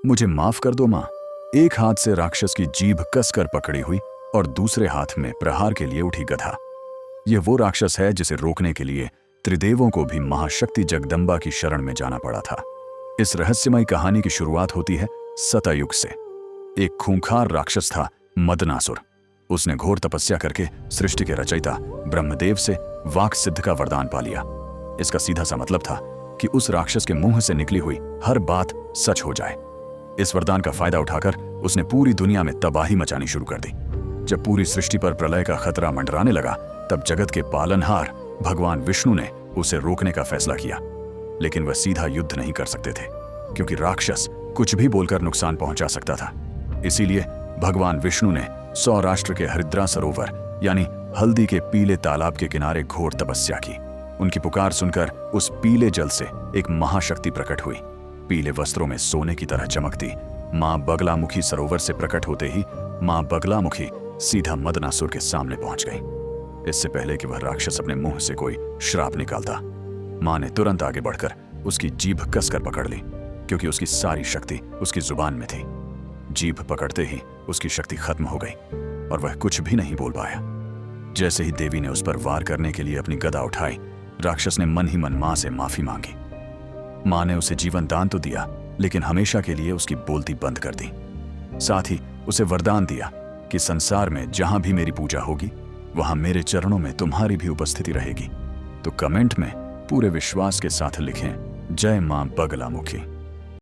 मुझे माफ कर दो माँ। एक हाथ से राक्षस की जीभ कसकर पकड़ी हुई और दूसरे हाथ में प्रहार के लिए उठी गधा। यह वो राक्षस है जिसे रोकने के लिए त्रिदेवों को भी महाशक्ति जगदम्बा की शरण में जाना पड़ा था। इस रहस्यमयी कहानी की शुरुआत होती है सतयुग से। एक खूंखार राक्षस था मदनासुर। उसने घोर तपस्या करके सृष्टि के रचयिता ब्रह्मदेव से वाक सिद्ध का वरदान पा लिया। इसका सीधा सा मतलब था कि उस राक्षस के मुंह से निकली हुई हर बात सच हो जाए। इस वरदान का फायदा उठाकर उसने पूरी दुनिया में तबाही मचानी शुरू कर दी। जब पूरी सृष्टि पर प्रलय का खतरा मंडराने लगा, तब जगत के पालनहार भगवान विष्णु ने उसे रोकने का फैसला किया। लेकिन वह सीधा युद्ध नहीं कर सकते थे, क्योंकि राक्षस कुछ भी बोलकर नुकसान पहुंचा सकता था। इसीलिए भगवान विष्णु ने सौराष्ट्र के हरिद्रा सरोवर यानी हल्दी के पीले तालाब के किनारे घोर तपस्या की। उनकी पुकार सुनकर उस पीले जल से एक महाशक्ति प्रकट हुई। पीले वस्त्रों में सोने की तरह चमकती मां बगलामुखी सरोवर से प्रकट होते ही मां बगलामुखी सीधा मदनासुर के सामने पहुंच गई। इससे पहले कि वह राक्षस अपने मुंह से कोई श्राप निकालता, मां ने तुरंत आगे बढ़कर उसकी जीभ कसकर पकड़ ली, क्योंकि उसकी सारी शक्ति उसकी जुबान में थी। जीभ पकड़ते ही उसकी शक्ति खत्म हो गई और वह कुछ भी नहीं बोल पाया। जैसे ही देवी ने उस पर वार करने के लिए अपनी गदा उठाई, राक्षस ने मन ही मन मां से माफी मांगी। मां ने उसे जीवन दान तो दिया, लेकिन हमेशा के लिए उसकी बोलती बंद कर दी। साथ ही उसे वरदान दिया कि संसार में जहां भी मेरी पूजा होगी, वहां मेरे चरणों में तुम्हारी भी उपस्थिति रहेगी। तो कमेंट में पूरे विश्वास के साथ लिखें, जय मां बगलामुखी।